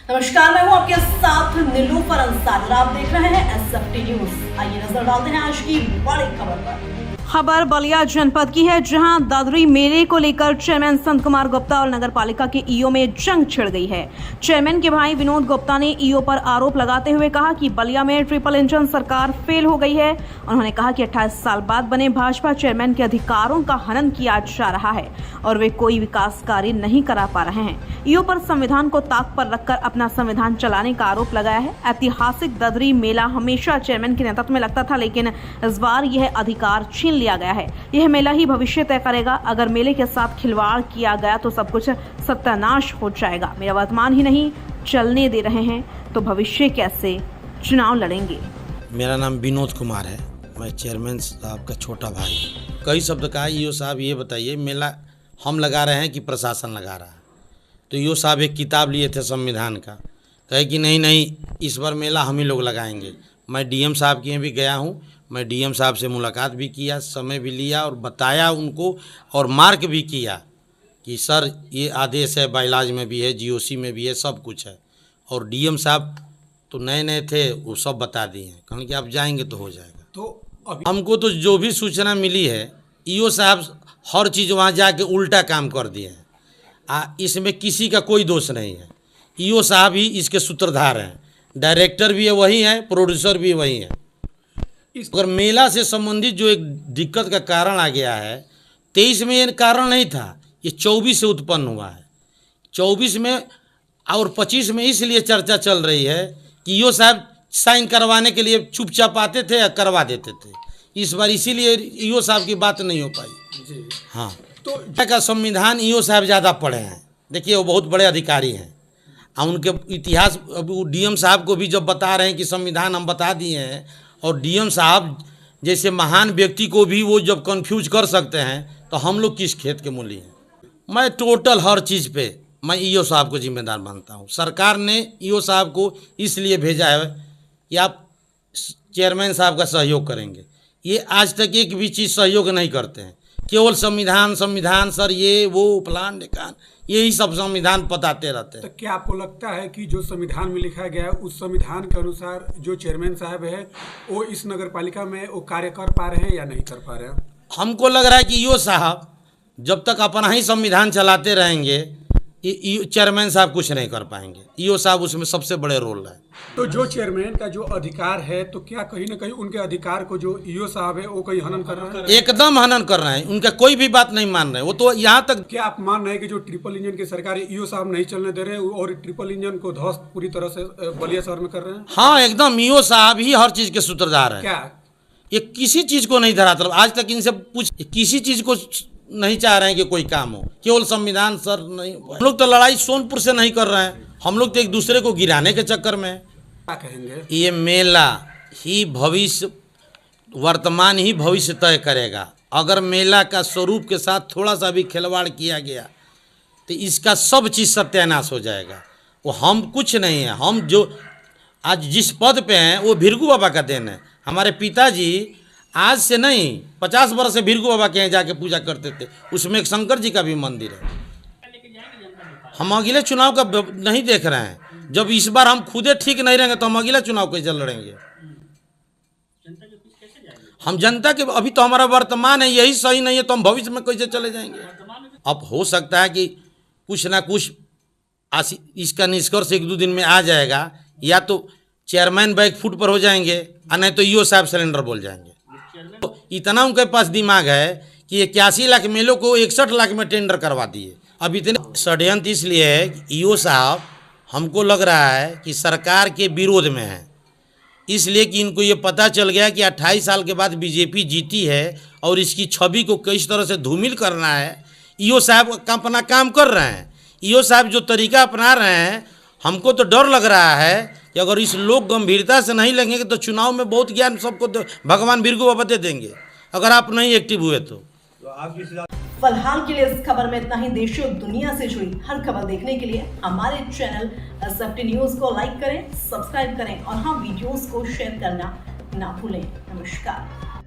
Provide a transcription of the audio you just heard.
नमस्कार, मैं हूं आपके साथ नीलूफर अंसारी और आप देख रहे हैं एसएफटी न्यूज। आइए नजर डालते हैं आज की बड़ी खबर पर। खबर बलिया जनपद की है, जहां दादरी मेले को लेकर चेयरमैन संत कुमार गुप्ता और नगर पालिका के ईओ में जंग छिड़ गई है। चेयरमैन के भाई विनोद गुप्ता ने ईओ पर आरोप लगाते हुए कहा कि बलिया में ट्रिपल इंजन सरकार फेल हो गई है। उन्होंने कहा कि 28 साल बाद बने भाजपा चेयरमैन के अधिकारों का हनन किया जा रहा है और वे कोई विकास कार्य नहीं करा पा रहे हैं। ईओ पर संविधान को ताक पर रखकर अपना संविधान चलाने का आरोप लगाया है। ऐतिहासिक दादरी मेला हमेशा चेयरमैन के नेतृत्व में लगता था, लेकिन इस बार यह अधिकार छीन लिया गया है। यह मेला ही भविष्य तय करेगा। अगर मेले के साथ खिलवाड़ किया गया तो सब कुछ सत्यानाश हो जाएगा। मेरा वर्तमान ही नहीं चलने दे रहे हैं तो भविष्य कैसे चुनाव लड़ेंगे। मेरा नाम विनोद कुमार है, मैं चेयरमैन साहब का छोटा भाई हूँ। कई शब्द कहा, ईओ साहब ये बताइए मेला हम लगा रहे हैं कि प्रशासन लगा रहा है? तो ईओ साहब एक किताब लिए थे संविधान का, कहे कि नहीं इस बार मेला हम ही लोग लगाएंगे। मैं डीएम साहब के यहाँ भी गया हूँ, मैं डीएम साहब से मुलाकात भी किया, समय भी लिया और बताया उनको और मार्क भी किया कि सर ये आदेश है, बाइलाज में भी है, जीओसी में भी है, सब कुछ है। और डीएम साहब तो नए थे, वो सब बता दिए हैं, कहें कि आप जाएंगे तो हो जाएगा। तो हमको तो जो भी सूचना मिली है, ईओ साहब हर चीज़ वहाँ जाके उल्टा काम कर दिए हैं। इसमें किसी का कोई दोष नहीं है, ईओ साहब ही इसके सूत्रधार हैं। डायरेक्टर भी है वही है, प्रोड्यूसर भी वही है। अगर मेला से संबंधित जो एक दिक्कत का कारण आ गया है, 23 में ये कारण नहीं था, ये 24 से उत्पन्न हुआ है। 24 में और 25 में इसलिए चर्चा चल रही है कि ईओ साहब साइन करवाने के लिए चुपचाप आते थे या करवा देते थे। इस बार इसीलिए ईओ साहब की बात नहीं हो पाई जी। हाँ, तो का संविधान ईओ साहब ज़्यादा पढ़े हैं। देखिए वो बहुत बड़े अधिकारी हैं, उनके इतिहास डीएम साहब को भी जब बता रहे हैं कि संविधान हम बता दिए हैं, और डीएम साहब जैसे महान व्यक्ति को भी वो जब कंफ्यूज कर सकते हैं, तो हम लोग किस खेत के मूली हैं। मैं टोटल हर चीज़ पे मैं ईओ साहब को जिम्मेदार मानता हूँ। सरकार ने ईओ साहब को इसलिए भेजा है कि आप चेयरमैन साहब का सहयोग करेंगे। ये आज तक एक भी चीज़ सहयोग नहीं करते हैं, केवल संविधान सर, ये वो प्लान ढिकान, यही सब संविधान बताते रहते हैं। तो क्या आपको लगता है कि जो संविधान में लिखा गया है उस संविधान के अनुसार जो चेयरमैन साहब है वो इस नगर पालिका में वो कार्य कर पा रहे हैं या नहीं कर पा रहे हैं? हमको लग रहा है कि ईओ साहब जब तक अपना ही संविधान चलाते रहेंगे, चेयरमैन साहब कुछ नहीं कर पाएंगे। ईओ साहब उसमें सबसे बड़े रोल है। तो जो चेयरमैन का जो अधिकार है, तो क्या कहीं ना कहीं उनके अधिकार को जो ईओ साहब है वो कहीं हनन कर रहे हैं? एकदम हनन कर रहे हैं, उनका कोई भी बात नहीं मान रहे हैं। वो तो यहाँ तक, क्या आप मान रहे हैं कि जो ट्रिपल इंजन की सरकार है ईओ साहब नहीं चलने दे रहे हैं और ट्रिपल इंजन को ध्वस्त पूरी तरह से बलिया शहर में कर रहे हैं? हाँ एकदम, ईओ साहब ही हर चीज़ के सूत्रधार है। क्या ये किसी चीज़ को नहीं धरातल, आज तक इनसे पूछ, किसी चीज़ को नहीं चाह रहे हैं कि कोई काम हो, केवल संविधान सर नहीं। हम लोग तो लड़ाई सोनपुर से नहीं कर रहे हैं, हम लोग तो एक दूसरे को गिराने के चक्कर में। क्या कहेंगे? ये मेला ही भविष्य, वर्तमान ही भविष्य तय करेगा। अगर मेला का स्वरूप के साथ थोड़ा सा भी खिलवाड़ किया गया तो इसका सब चीज़ सत्यानाश हो जाएगा। वो हम कुछ नहीं है, हम जो आज जिस पद पे हैं वो भीरगू बाबा का देन है। हमारे पिताजी आज से नहीं 50 वर्ष से भीरगू बाबा के यहाँ जाके पूजा करते थे। उसमें एक शंकर जी का भी मंदिर है। हम अगले चुनाव का नहीं देख रहे हैं। जब इस बार हम खुदे ठीक नहीं रहेंगे तो हम अगला चुनाव कैसे लड़ेंगे? हम जनता के, अभी तो हमारा वर्तमान है यही सही नहीं है, तो हम भविष्य में कैसे चले जाएंगे? अब हो सकता है कि कुछ ना कुछ इसका निष्कर्ष 1-2 दिन में आ जाएगा, या तो चेयरमैन बैक फुट पर हो जाएंगे और नहीं तो ईओ साहब सिलेंडर बोल जाएंगे। तो इतना उनके पास दिमाग है कि 81 लाख मेलों को 61 लाख में टेंडर करवा दिए। अब इतने षड्यंत्र इसलिए है कि ईओ साहब हमको लग रहा है कि सरकार के विरोध में है, इसलिए कि इनको ये पता चल गया कि 28 साल के बाद बीजेपी जीती है और इसकी छवि को किस तरह से धूमिल करना है। ईओ साहब अपना काम कर रहे हैं। ईओ साहब जो तरीका अपना रहे हैं, हमको तो डर लग रहा है कि अगर इस लोग गंभीरता से नहीं लेंगे तो चुनाव में बहुत ज्ञान सबको भगवान भीरगू बाबा दे देंगे, अगर आप नहीं एक्टिव हुए तो। फिलहाल के लिए इस खबर में इतना ही। देश और दुनिया से जुड़ी हर खबर देखने के लिए हमारे चैनल एसएफटी न्यूज को लाइक करें, सब्सक्राइब करें और हाँ, वीडियोस को शेयर करना ना भूलें। नमस्कार।